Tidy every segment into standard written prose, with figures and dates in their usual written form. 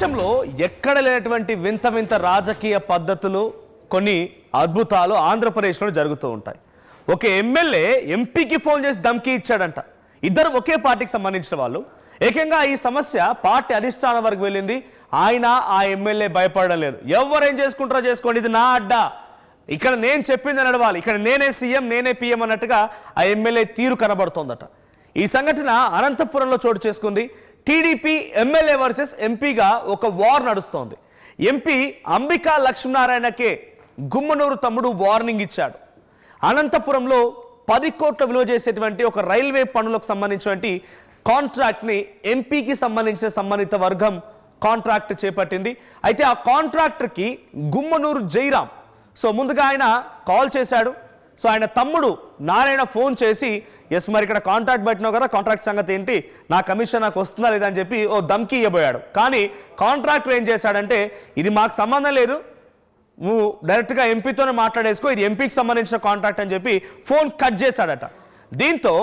దేశంలో ఎక్కడ లేనటువంటి వింత వింత రాజకీయ పద్ధతులు కొన్ని అద్భుతాలు ఆంధ్రప్రదేశ్లో జరుగుతూ ఉంటాయి. ఒక ఎమ్మెల్యే ఎంపీకి ఫోన్ చేసి ధమ్కీ ఇచ్చాడంట. ఇద్దరు ఒకే పార్టీకి సంబంధించిన వాళ్ళు. ఏకంగా ఈ సమస్య పార్టీ అధిష్టానం వరకు వెళ్ళింది. ఆయన ఆ ఎమ్మెల్యే భయపడడం లేదు. ఎవరేం చేసుకుంటారో చేసుకోండి, ఇది నా అడ్డా, ఇక్కడ నేను చెప్పింది నడవాలి, ఇక్కడ నేనే సీఎం నేనే పీఎం అన్నట్టుగా ఆ ఎమ్మెల్యే తీరు కనబడుతోందట. ఈ సంఘటన అనంతపురంలో చోటు చేసుకుంది. టీడీపీ ఎమ్మెల్యే వర్సెస్ ఎంపీగా ఒక వార్ నడుస్తోంది. ఎంపీ అంబికా లక్ష్మీనారాయణకే గుమ్మనూరు తమ్ముడు వార్నింగ్ ఇచ్చాడు. అనంతపురంలో 10 కోట్ల విలువ చేసేటువంటి ఒక రైల్వే పనులకు సంబంధించినటువంటి కాంట్రాక్ట్ని ఎంపీకి సంబంధించిన సంబంధిత వర్గం కాంట్రాక్ట్ చేపట్టింది. అయితే ఆ కాంట్రాక్టర్కి గుమ్మనూరు జైరాం ముందుగా ఆయన కాల్ చేశాడు. ఆయన తమ్ముడు నారాయణ ఫోన్ చేసి, ఎస్ మరి ఇక్కడ కాంట్రాక్ట్ పెట్టినావు కదా, కాంట్రాక్ట్ సంగతి ఏంటి, నా కమిషన్ నాకు వస్తుందా లేదా అని చెప్పి ఓ ధమ్కీ ఇవ్వబోయాడు. కానీ కాంట్రాక్టర్ ఏం చేశాడంటే, ఇది మాకు సంబంధం లేదు, నువ్వు డైరెక్ట్గా ఎంపీతోనే మాట్లాడేసుకో, ఇది ఎంపీకి సంబంధించిన కాంట్రాక్ట్ అని చెప్పి ఫోన్ కట్ చేశాడట. దీంతో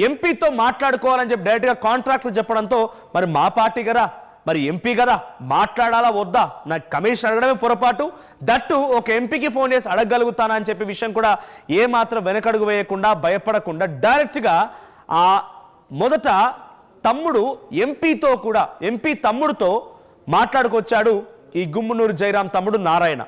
ఎంపీతో మాట్లాడుకోవాలని చెప్పి డైరెక్ట్గా కాంట్రాక్టర్ చెప్పడంతో, మరి మా పార్టీ కదా, మరి ఎంపీ కదా, మాట్లాడాలా వద్దా, నాకు కమిషన్ అడగడమే పొరపాటు, దట్టు ఒక ఎంపీకి ఫోన్ చేసి అడగగలుగుతానా అని చెప్పే విషయం కూడా ఏమాత్రం వెనకడుగు వేయకుండా భయపడకుండా డైరెక్ట్గా ఆ మొదట తమ్ముడు ఎంపీ తమ్ముడితో మాట్లాడుకొచ్చాడు ఈ గుమ్మనూరు జైరాం తమ్ముడు నారాయణ.